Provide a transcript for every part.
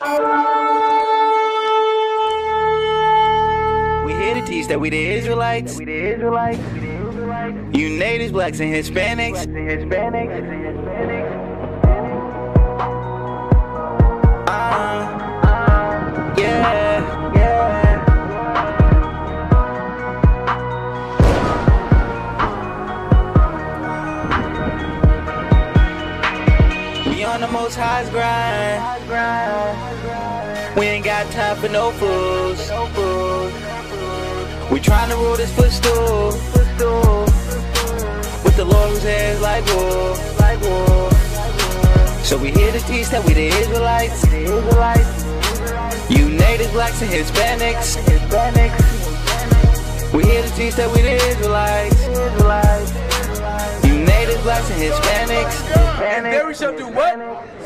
We here to teach that we the Israelites. You natives, blacks and Hispanics. We on the most highest grind. We ain't got time for no fools. We trying to rule this footstool with the Lord whose hands like wool. So we here to teach that we the Israelites. You natives, blacks and Hispanics. We here to teach that we the Israelites. You natives, blacks and Hispanics. And there we shall do what?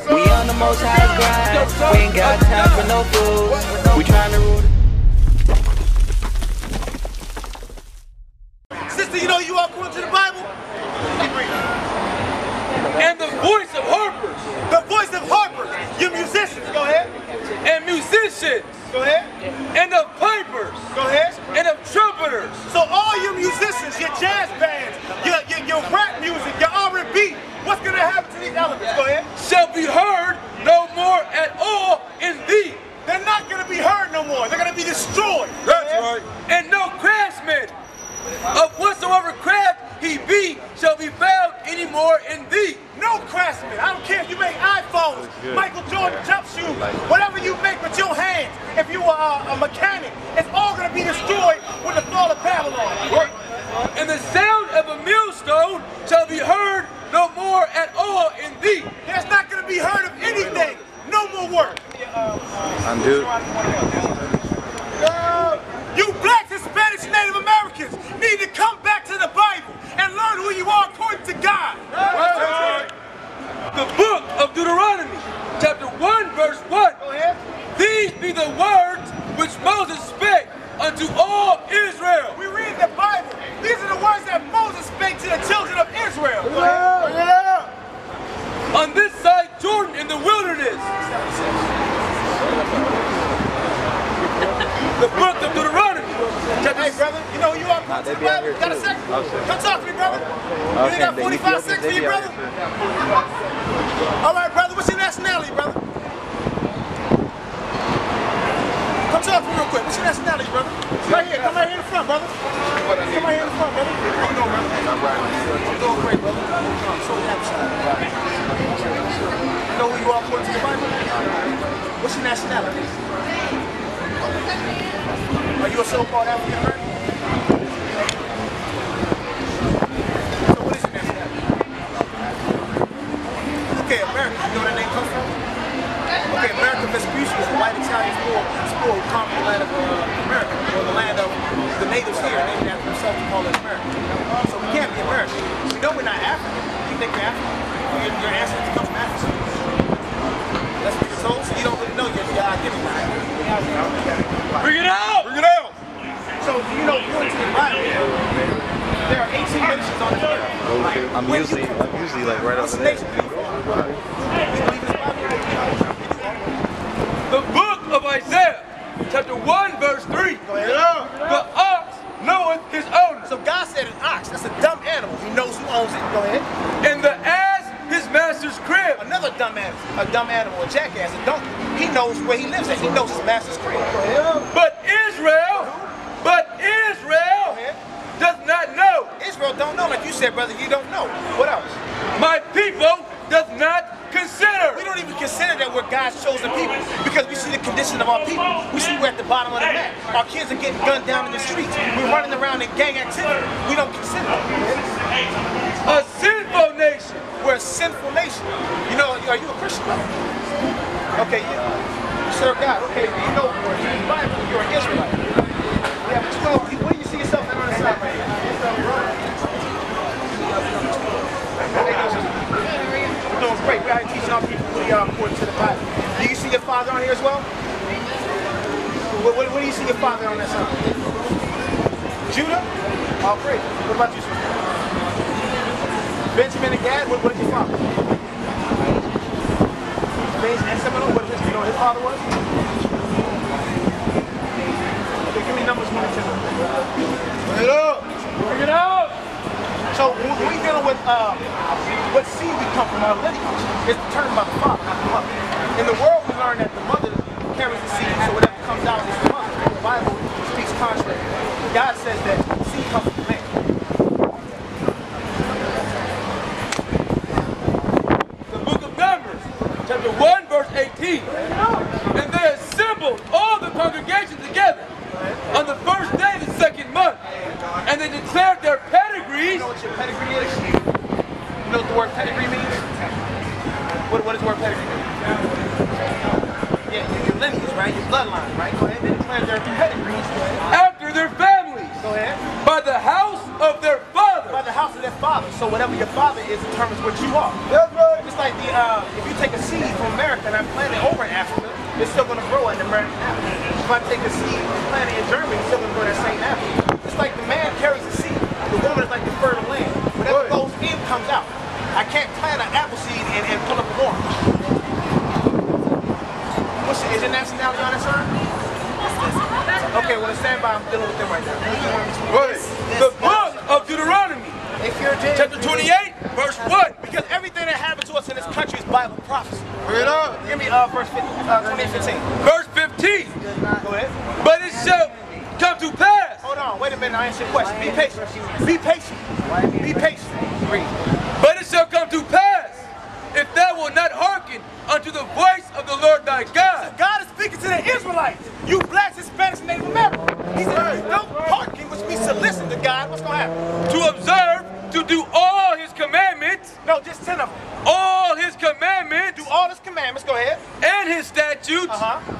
We on the most highest grind. We ain't got time for no fools. We trying to rule. Sister, you know you are according to the Bible? And the voice of harpers. The voice of harpers. You musicians, go ahead. And musicians. Go ahead. And of pipers. Go ahead. And of trumpeters. So all you musicians, your jazz bands, your rap music, your R&B, what's going to happen to these elements? Go ahead. Shall be heard no more at all in thee. They're not going to be heard no more. They're going to be destroyed. That's right. And no craftsman of whatsoever craft he be shall be found anymore in thee. No craftsman. I don't care if you make iPhones, Michael Jordan jump shoes, whatever you make with your hands. If you are a mechanic, it's all going to be destroyed with the fall of Babylon. And the sound of a millstone shall be heard no more at all in thee. There's not going to be heard of anything. No more work. Undo. You blacks, Hispanics, and Native Americans need to come back to the Bible and learn who you are according to God. Right. The book of Deuteronomy, chapter 1, verse 1. Go ahead. These be the words which Moses spake unto all Israel. We read the Bible. These are the words that Moses spake to the children of Israel. On this side Jordan in the wilderness. The book of Deuteronomy. Hey brother, you know who you are according to the Bible? Got a second? Come talk to me, brother. You ain't got 45 seconds for you, brother? Alright brother, what's your nationality, brother? Come talk to me real quick. What's your nationality, brother? Right here, come right here in the front, brother. Come right here in the front, brother. How you doing, brother? I'm doing great, brother. I'm so happy. You know who you are according to the Bible? What's your nationality? Are you a so-called African American? So what is your nationality? Okay, America. You know where that name comes from? Okay, American Vespucci is a white Italian spool who conquered the land of America, or the land of the natives here, named after themselves to call it America. So we can't be American. We know we're not African. You think you're African? Your ancestors come from Africa. That's what you're told, so you don't really know your identity. Bring it out! Bring it out! So, you know, according to the Bible, there are 18 nations on the earth. I'm usually like right over there. The book of Isaiah, chapter 1, verse 3. Go ahead. The ox knoweth his owner. So God said an ox, that's a dumb animal. He knows who owns it. Go ahead. And the ass, his master's crib. Another dumb animal, a jackass, a donkey. He knows where he lives at. He knows his master's crib. But Israel does not know. Israel don't know, like you said, brother. You don't know. What else? My people does not consider. We don't even consider that we're God's chosen people because we see the condition of our people. We see we're at the bottom of the map. Our kids are getting gunned down in the streets. We're running around in gang activity. We don't consider it. A sinful nation. We're a sinful nation. You know, are you a Christian? Okay, you serve God. Okay, you know, in the Bible, you're an Israelite. Yeah, but you know, where do you see yourself on the side right here? We're doing great. We're out here teaching our people who they are according to the Bible. Do you see your father on here as well? What do you see your father on that side? Judah? All praise. What about you, sister? Benjamin and Gad? What is your father? Jamaican and Seminole. What his, you know, his father was? Okay, give me numbers 1 and 10. Bring it up. Bring it up. So when we dealing with what seed we come from, our lineage, it's determined by the father, not the mother. In the world, we learn that the mother carries the seed, so whatever comes out is the mother. The Bible speaks contrary. God says that seed comes from man. The book of Numbers, chapter 1, verse 18. And they assembled all the congregation together on the first day of the second month. And they declared their pedigrees. You know what your pedigree is? You know what the word pedigree means? What does the word pedigree mean? Yeah, your lineage, right? Your bloodline, right? Go ahead. They declared their pedigrees. After their families. Go ahead. By the house of their father. By the house of their father. So whatever your father is determines what you are. That's right. Just like the if you take a seed from America and I plant it over in Africa, it's still going to grow in American apple. If I take a seed and plant it in Germany, it's still going to grow that same apple. It's like the man carries the seed. The woman is like the fertile land. Whatever goes in comes out. I can't plant an apple seed and pull up an orange. Is your nationality on that, sir? Okay, well, stand by. I'm dealing with them right now. The book of Deuteronomy, chapter 28, verse 1. Because everything that happened to us in this country is Bible prophecy. Bring it up. Give me verse 2015. Verse 15. Go ahead. But it shall come to pass. Hold on, wait a minute, I answered your question. Be patient. Be patient. Be patient. Read. But it shall come to pass, if thou wilt not hearken unto the voice of the Lord thy God. God is speaking to the Israelites. You blacks, Hispanics, and Native Americans. He said, if you don't hearken, which means to listen to God, what's going to happen? To observe, to do all his commandments. No, just 10 of them. All his commandments. Do all his commandments, go ahead. And his statutes,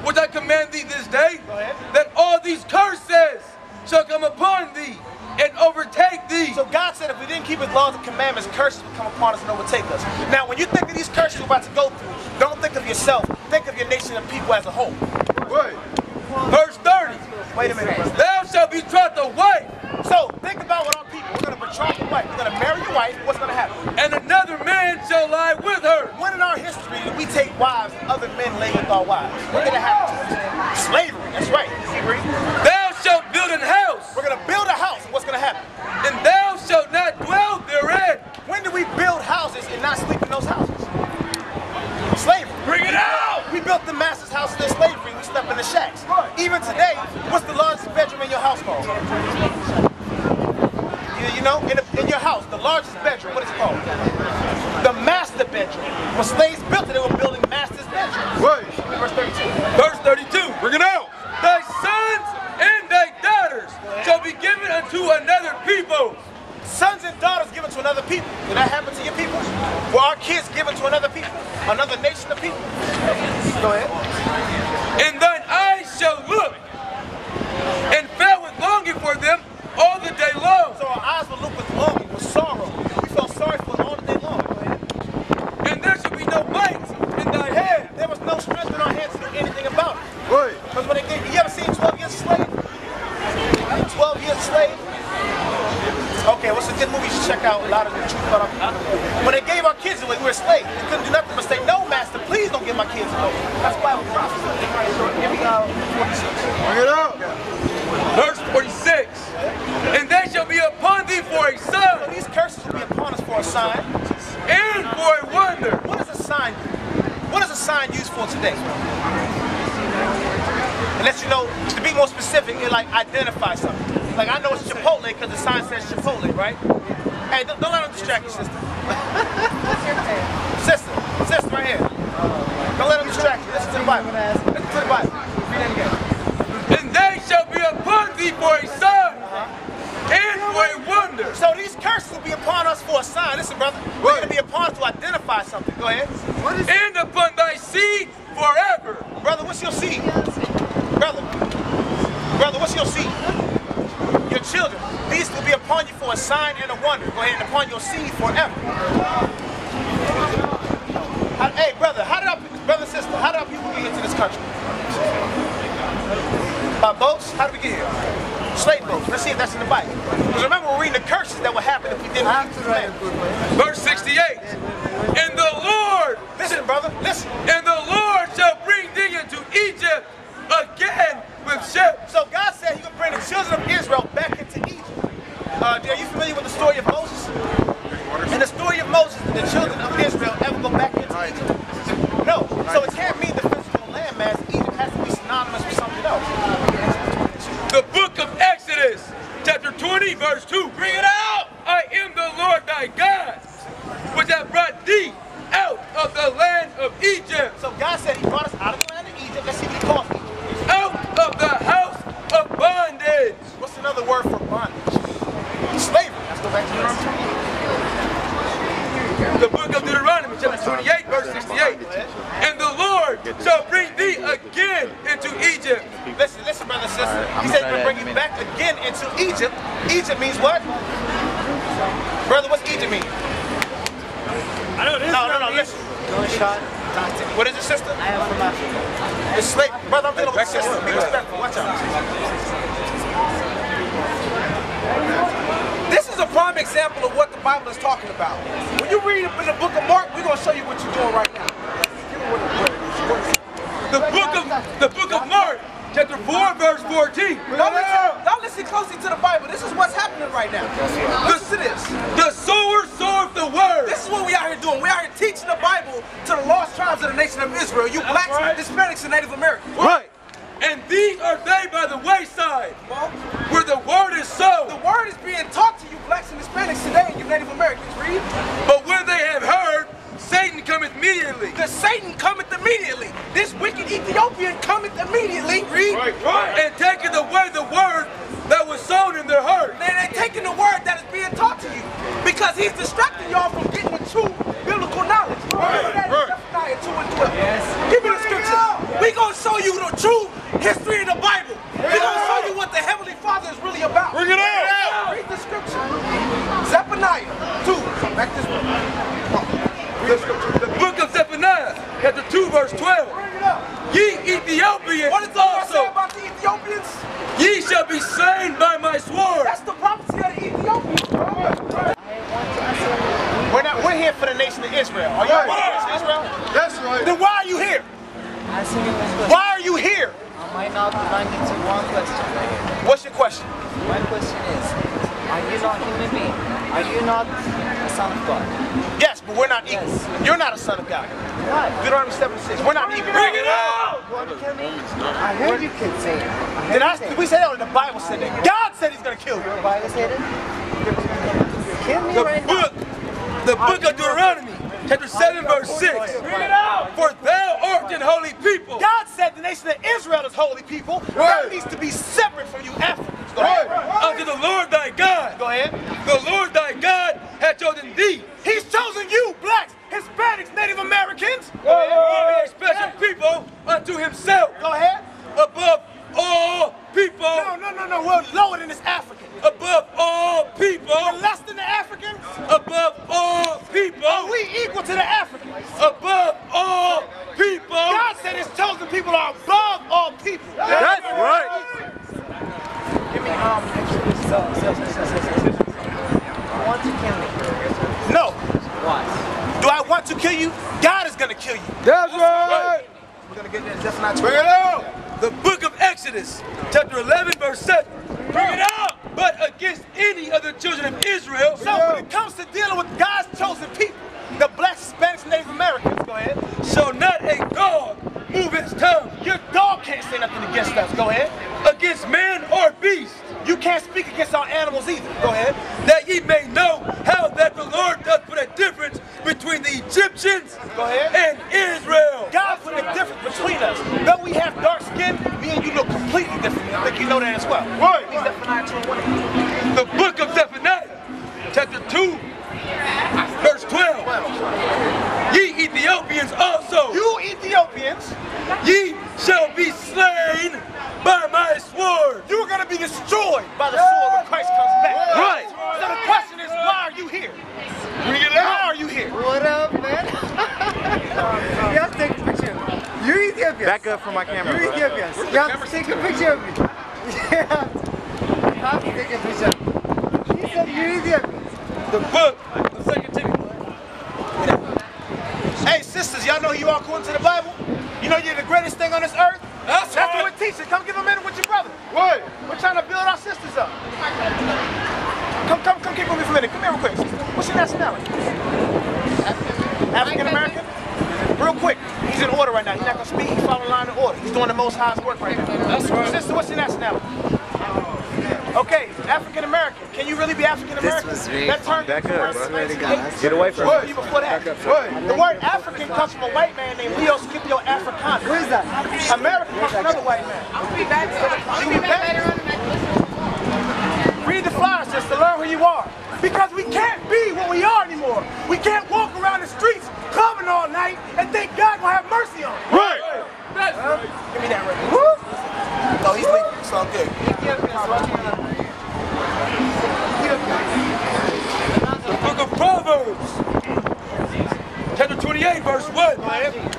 which I command thee this day. Go ahead. That all these curses shall come upon thee and overtake thee. So God said if we didn't keep his laws and commandments, curses would come upon us and overtake us. Now, when you think of these curses we're about to go through, don't think of yourself. Think of your nation and people as a whole. Right. Verse 30. Wait a minute, brother. Thou shalt betroth a wife. So, think about what our people, we're going to betroth a wife. We're going to marry your wife. What's going to happen? And another man shall lie with her. When in our history did we take wives and other men lay with our wives? When did it happen to us? Slavery. That's right. You agree? Thou shalt build an house. We're going to build a house. What's going to happen? And thou shalt not dwell therein. When do we build houses and not sleep in those houses? Slavery. Bring it out! We built the master's houses in slavery. We slept in the shacks. Even today, what's the largest bedroom in your house called? You know, in your house, the largest bedroom, what is it called? The master bedroom. When slaves built it, they were building master's bedrooms. Right. Verse 32. Verse 32. Bring it out. Thy sons and thy daughters shall be given unto another people. Sons and daughters given to another people. Did that happen to your people? Were our kids given to another people? Another nation of people? Go ahead. And thine eyes shall look, and fell with longing for them all the day long. So our eyes will look with longing, with sorrow. We felt sorry for them all the day long. Go ahead. And there shall be no might in thy hand. There was no strength in our hands to do anything about it. Right. Because when they gave, you ever seen 12 years a slave? 12 years a slave? Okay, what's a good movie you should check out? A lot of the truth about our people. When they gave our kids away, we were slaves. We couldn't do nothing but say, no, master, please don't give my kids away. That's Bible prophecy. Give me 46. Bring it up. Verse 46. And they shall be upon thee for a sign. So these curses will be upon us for a sign. And for a wonder. What is a sign? What is a sign used for today? It lets you know, to be more specific, it like identifies something. Like I know it's Chipotle because the sign says Chipotle, right? Hey, don't let them distract you, sister. Sister, right here. Don't let them distract you. Listen to the Bible. Listen to the Bible. Read it again. And they shall be upon thee for a sign and for a wonder. So these curses will be upon us for a sign. Listen, brother. They're going to be upon us to identify something. Go ahead. And upon thy seed forever. Brother, what's your seed? Brother, what's your seed? Your children. These will be upon you for a sign and a wonder. Go ahead, and upon your seed forever. Hey, brother, brother and sister, how did our people get into this country? By boats? How did we get here? Slave boats. Let's see if that's in the Bible. Because remember, we're reading the curses that would happen if we didn't keep the land. Verse 68. And the Lord. Listen, brother, listen. And the Lord bring thee again into Egypt. Listen, brother and sister. He said he's going to bring you back again into Egypt. Egypt means what? Brother, what's Egypt mean? I know this. No, listen. What is it, sister? I am from Africa. It's slave. Brother, I'm dealing with sister. Be respectful. Watch out. This is a prime example of what the Bible is talking about. When you read in the book of Mark, we're going to show you what you're doing right now. The book of Mark, chapter 4, verse 14. Y'all listen closely to the Bible. This is what's happening right now. Listen to this. The sower soweth the word. This is what we out here doing. We out here teaching the Bible to the lost tribes of the nation of Israel. You blacks, Hispanics, and Native Americans. Right. And these are they by the wayside, where the word is sown. The word is being taught to you blacks and Hispanics today, and you Native Americans. Read. But when they have heard, Satan cometh immediately. The Satan cometh immediately. This wicked Ethiopian cometh immediately. Read. And taketh away the word that was sown in their heart. They're taking the word that is being taught to you, because he's distracting y'all from getting the true biblical knowledge. Zephaniah 2 and 12. Yes. Give me the scripture. We're going to show you the true history of the Bible. We're going to show you what the Heavenly Father is really about. Bring it out. Read the scripture. Zephaniah 2. Back this way. The book of Zephaniah, chapter 2, verse 12. Bring it up. Ye Ethiopians What does the Lord say also, about the Ethiopians? ye shall be slain by my sword. That's the prophecy of the Ethiopians. We're here for the nation of Israel. Are you for the nation of Israel? That's right. Then why are you here? Why are you here? I might not belong to one question right here. What's your question? My question is, are you not human being? Are you not a son of God? Yes, but we're not equal. Yes. You're not a son of God. Why? Deuteronomy 7:6. We're not equal. Bring it out. You want to kill me? I heard you could say it. Did we say that or the Bible said that? God said he's going to kill you. The Bible said it? Kill me right now. The book of Deuteronomy, chapter 7, verse 6. Bring it out. For thou art an holy people. God said the nation of Israel is holy people. That needs to be separate from you Africans. Go ahead. Unto the Lord thy God. Go ahead. The Lord thy God hath chosen thee. He's chosen you, blacks, Hispanics, Native Americans. Be a special people unto himself. Go ahead. Above all people. No. We're lower than this African. Above all people. We're less than the Africans. Above all people. Are we equal to the Africans? Above all people. God said his chosen people are above all people. That's right. Give me I want to kill me. No. Why? Do I want to kill you? God is going to kill you. That's right. We're going to get there. Zephaniah 2. Bring it out. The book of Exodus, chapter 11, verse 7. Bring it out. But against any of the children of Israel. So when it comes to dealing with God's chosen people, the blacks, Hispanics, and Native Americans, go ahead. Shall not a dog move its tongue. Your dog can't say nothing against us. Go ahead. Against man or beast. You can't speak against our animals either. Go ahead. That ye may know how that the Lord doth put a difference between the Egyptians Go ahead. and Israel. God put a difference between us. Though we have dark skin, me and you look completely different. I think you know that as well. Right. Zephaniah 2:1. The book of Zephaniah, chapter 2, verse 12. Ye Ethiopians also, You Ethiopians, ye shall be slain by my sword. you are going to be destroyed by the sword when Christ comes back. Right. So the question is, why are you here? Bring it Why out. are you here? What up, man? You have to take a picture. You're Ethiopian. Back up for my camera. You're Ethiopian. You have to take a picture of me. You have to take a picture. He said you're Ethiopian. The book of 2 Timothy. Hey, sisters, y'all know you all according to the Bible? You know you're the greatest thing on this earth? That's what right. we're teaching. Come give a minute with your brother. Right. We're trying to build our sisters up. Come keep with me for a minute. Come here real quick. What's your nationality? African American? Real quick. He's in order right now. He's not going to speak. He's following line of order. He's doing the most highest work right now. That's right. Sister, what's your nationality? Okay, African American. Can you really be African American? This was rigged. That term Back up, bro. Get away from me. Before that. The word African comes from a white man named Leo Scipio Africanus. Who is that? American comes from another white man. I'll be back. I'll be back later on tonight. Read the flyers just to learn who you are. Because we can't be what we are anymore. We can't walk around the streets clubbing all night and think God will have mercy on us. Right. all good. The book of Proverbs, chapter 28, verse 1.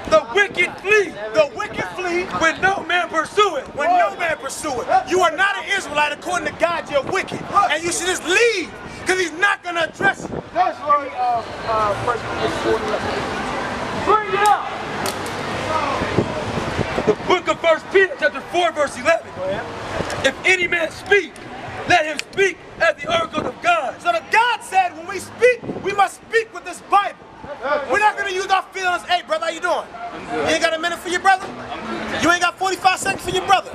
The wicked flee. The wicked flee When no man pursue it. when no man pursue it. You are not an Israelite according to God. You're wicked, and you should just leave because He's not going to address you. That's right. First Corinthians 4:11. Bring it out. The book of 1 Peter, chapter 4, verse 11. If any man speak, let him speak at the oracles of God. So that God said when we speak, we must speak with this Bible. We're not going to use our feelings. Hey, brother, how you doing? You ain't got a minute for your brother? You ain't got 45 seconds for your brother?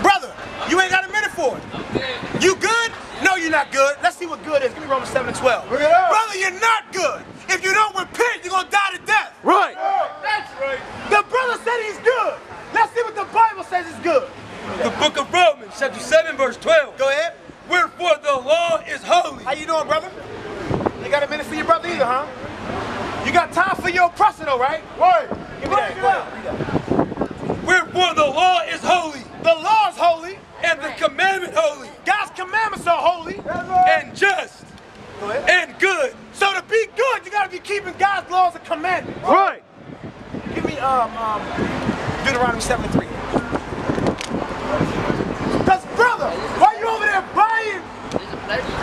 Brother, you ain't got a minute for it. You good? No, you're not good. Let's see what good is. Give me Romans 7:12. Brother, you're not good. If you don't repent, you're going to die to death. Right. That's right. The brother said he's good. Let's see what the Bible says is good. The book of Romans, chapter 7, verse 12. Go ahead. Wherefore the law is holy. How you doing, brother? You got a minute for your brother either, huh? You got time for your oppressor though, right? Right. Give me that. Go ahead. Read that. Wherefore the law is holy. The law is holy. And the commandment holy. God's commandments are holy. And just. Go ahead. And good. So to be good, you gotta be keeping God's laws and commandments. Right. Give me Deuteronomy 7:3. Because brother, while you over there buying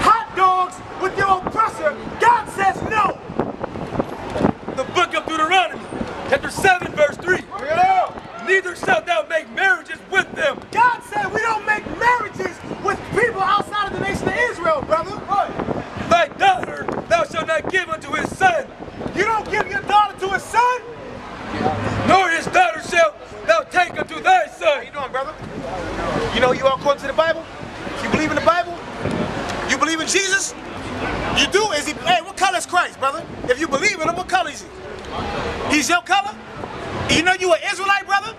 hot dogs with your oppressor, God says no. The book of Deuteronomy, chapter 7, verse 3. Neither shalt thou make marriages with them. God said we don't make marriages with people outside of the nation of Israel, brother. Thy daughter thou shalt not give unto his son. You don't give your daughter to his son? Nor his daughter shalt thou take unto thy How son. you doing, brother? You know you are according to the Bible? You believe in the Bible? You believe in Jesus? You do? Is he? Hey, what color is Christ, brother? If you believe in him, what color is he? He's your color? You know you an Israelite, brother?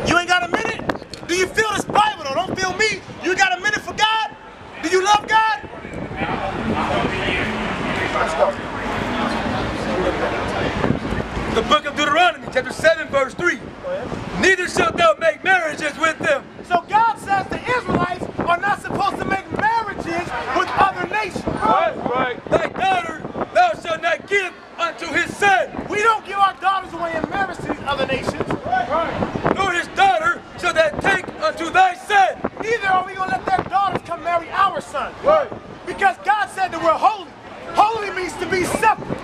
You ain't got a minute? Do you feel this Bible though? Don't feel me. You got a minute for God? Do you love God? Let's go. The book of Deuteronomy, chapter 7, verse 3. Neither shalt thou make marriages with them. So God says the Israelites are not supposed to make marriages with other nations. Right. Thy daughter thou shalt not give unto his son. We don't give our daughters away in marriage to these other nations. Nor his daughter shall thou take unto thy son. Neither are we going to let their daughters come marry our son. Because God said that we're holy. Holy means to be separate.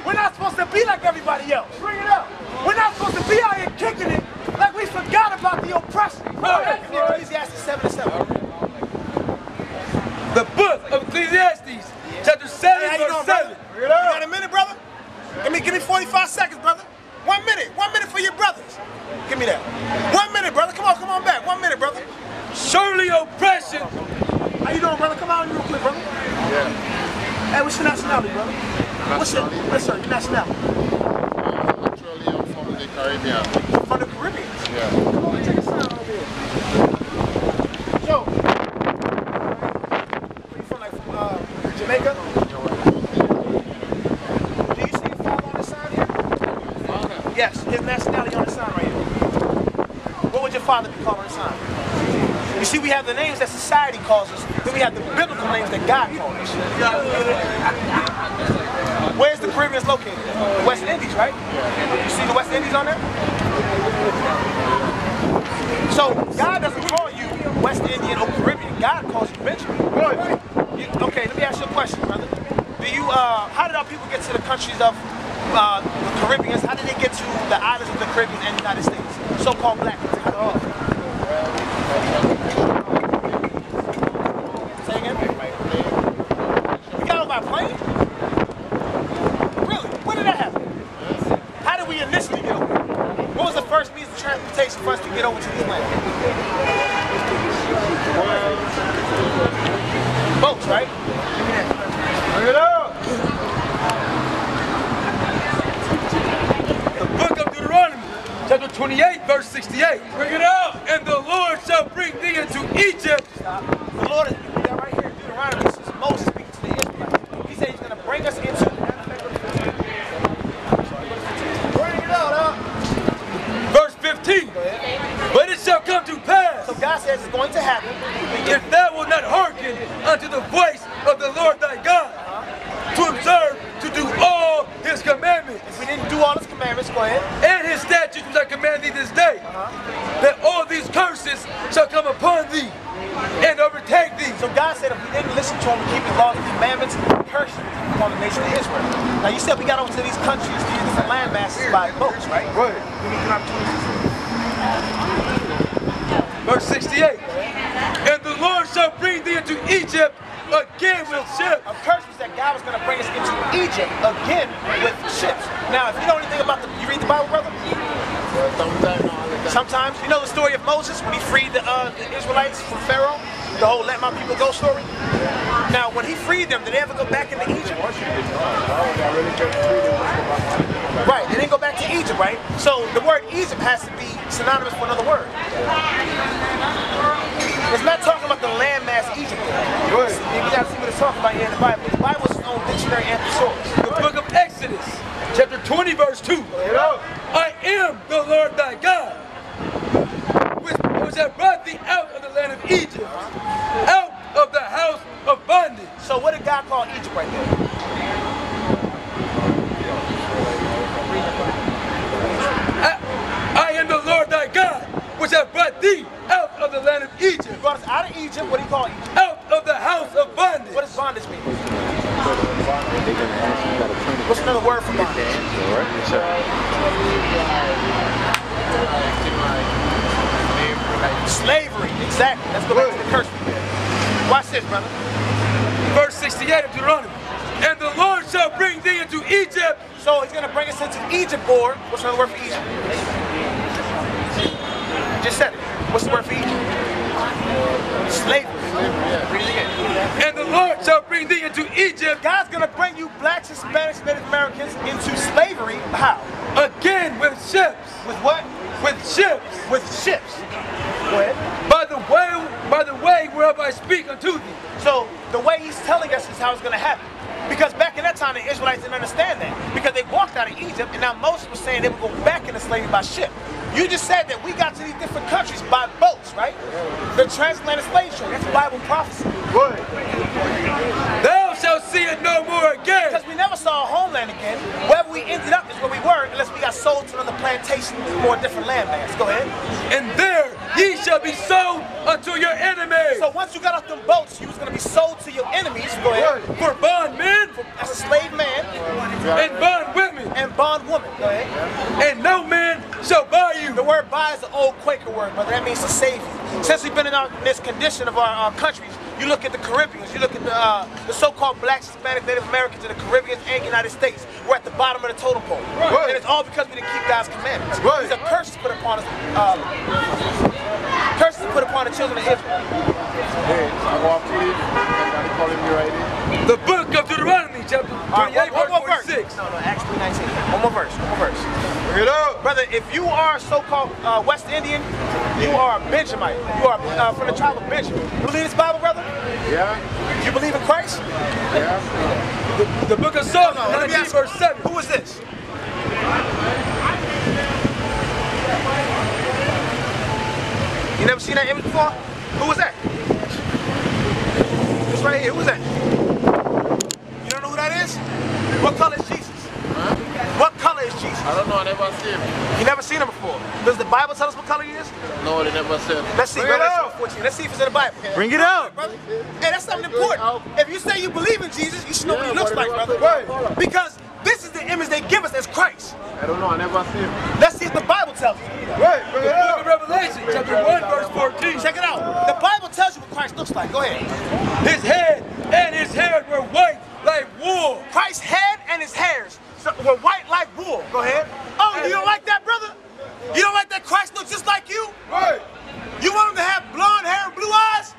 We're not supposed to be like everybody else. Bring it up. We're not supposed to be out here kicking it like we forgot about the oppression. Ecclesiastes 7:7. The book of Ecclesiastes, chapter 7, Hey, how you verse doing, 7. brother? You got a minute, brother? Give me 45 seconds, brother. 1 minute. 1 minute for your brothers. Give me that. 1 minute, brother. Come on back. 1 minute, brother. Surely oppression. How you doing, brother? Come on real quick, brother. Yeah. Hey, what's your nationality, brother? What's your nationality? Actually, I'm from the Caribbean. From the Caribbean. Yeah. Come on, check this out over here. So, where you from? Like from Jamaica? Do you see your father on the sign here? Yes, his nationality on the sign right here. What would your father be called on the sign? You see, we have the names that society calls us, then we have the biblical names that God calls us. Where's the Caribbean located? The West Indies, right? You see the West Indies on there? So God doesn't call you West Indian or Caribbean. God calls you Benjamin. Okay, let me ask you a question, brother. Do you? How did our people get to the countries of the Caribbeans? How did they get to the islands of the Caribbean and the United States? So-called black people. Say again? We got over by plane? Really? When did that happen? How did we initially get over? What was the first means of transportation for us to get over to this land? Boats, right? Give me that. Bring it up! The book of Deuteronomy, chapter 28, verse 68. Bring it out. And the Lord shall bring thee into Egypt. Stop. The Lord is that right here in Deuteronomy. This is Moses speaking to the Israelites. He said he's going to bring us into. Bring it out, huh? Verse 15. But it shall come to pass. So says is going to happen. If thou wilt not hearken unto the voice of the Lord thy God, to observe, to do all his commandments. If we didn't do all his commandments, go ahead. And his statutes which I command thee this day, that all these curses shall come upon thee and overtake thee. So God said if we didn't listen to him and keep his laws and commandments, curses would come upon the nation of Israel. Now you said we got over to these countries, to use different land masses by boats, right? Right. We need to Verse 68. And the Lord shall bring thee into Egypt again with ships. A curse was that God was going to bring us into Egypt again with ships. Now, if you know anything about you read the Bible, brother? Sometimes. You know the story of Moses when he freed the Israelites from Pharaoh? The whole let my people go story? Now, when he freed them, did they ever go back into Egypt? Right, they didn't go back to Egypt, right? So the word Egypt has to be synonymous with another word. It's not talking about the landmass Egypt. You gotta see what it's talking about here in the Bible. The Bible is its own dictionary and thesaurus. The book of Exodus, chapter 20, verse 2. I am the Lord thy God, which have brought thee out of the land of Egypt, out of the house of bondage. So what did God call Egypt right there? I am the Lord thy God, which have brought thee out of the land of Egypt. He brought us out of Egypt. What do you call Egypt? Out of the house of bondage. What does bondage mean? What's another word for bondage? Slavery. Exactly. Let's go back to the curse. Watch this, brother. Verse 68 of Deuteronomy. And the Lord shall bring thee into Egypt. So he's going to bring us into Egypt, or what's another word for Egypt? Just said it. What's the word for Egypt? Slavery. Read it again. And the Lord shall bring thee into Egypt. God's going to bring you blacks, Hispanics, Native Americans into slavery. How? Again with ships. With what? With ships. With ships. Go ahead. By the way whereof I speak unto thee. So the way he's telling us is how it's going to happen. Because back in that time, the Israelites didn't understand that. Because they walked out of Egypt, and now Moses was saying they would go back into slavery by ship. You just said that we got to these different countries by boats, right? The transatlantic slave trade. That's Bible prophecy. Good. Thou shalt see it no more again. Because we never saw a homeland again. Wherever we ended up is where we were, unless we got sold to another plantation or a different landmass. Go ahead. And there ye shall be sold unto your enemies. So once you got off them boats, you was going to be sold to your enemies. Go ahead. For bondmen. As a slave man. And bondwomen. And bondwoman. Go ahead. And no man shall buy you. The word buy is an old Quaker word, brother. That means to save you. Since we've been in this condition of our countries, you look at the Caribbeans, you look at the so-called blacks, Hispanic, Native Americans in the Caribbean and United States. We're at the bottom of the totem pole. Right. And it's all because we didn't keep God's commandments. Right. There's a curse put upon us. Curses put upon the children of Israel. The book of Deuteronomy, chapter 28, verse 46. No, Acts 3:19. One more verse. Read up. Brother, if you are so-called West Indian, you are a Benjamite. You are from the tribe of Benjamin. You believe this Bible, brother? Yeah. You believe in Christ? Yeah. The book of Psalms, 19, verse 7. Who is this? You never seen that image before? Who was that? This right here, who was that? You don't know who that is? What color is Jesus? Huh? What color is Jesus? I don't know, I never seen him. You never seen him before. Does the Bible tell us what color he is? No, they never said. Let's see, brother. Let's see if it's in the Bible. Bring it out. Brother. Hey, that's something important. If you say you believe in Jesus, you should know what he looks like, brother. Right. Because this is the image they give us as Christ. I don't know, I never seen him. Let's see if the Bible tells us. Right. The book of Revelation, chapter 1, verse 14. Check it out. The Bible tells you what Christ looks like. Go ahead. His head and his hair were white like wool. Christ's head and his hairs were white like wool. Go ahead. Oh, you don't like that, brother? You don't like that Christ looks just like you? Right. You want him to have blonde hair and blue eyes?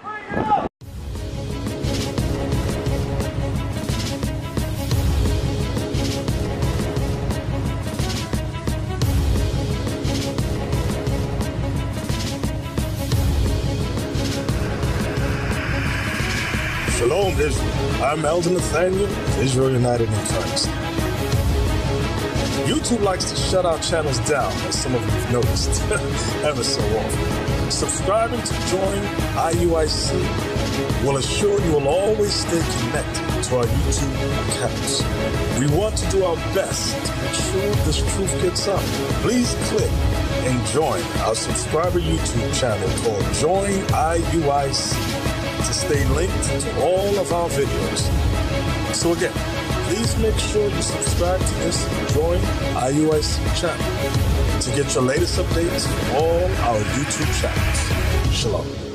Shalom, Israel. I'm Elder Nathaniel, Israel United in Christ. YouTube likes to shut our channels down, as some of you have noticed, ever so often. Subscribing to join IUIC will assure you will always stay connected to our YouTube accounts. We want to do our best to make sure this truth gets out. Please click and join our subscriber YouTube channel called Join IUIC to stay linked to all of our videos. So again, please make sure you subscribe to this Join IUIC channel to get your latest updates from all our YouTube channels. Shalom.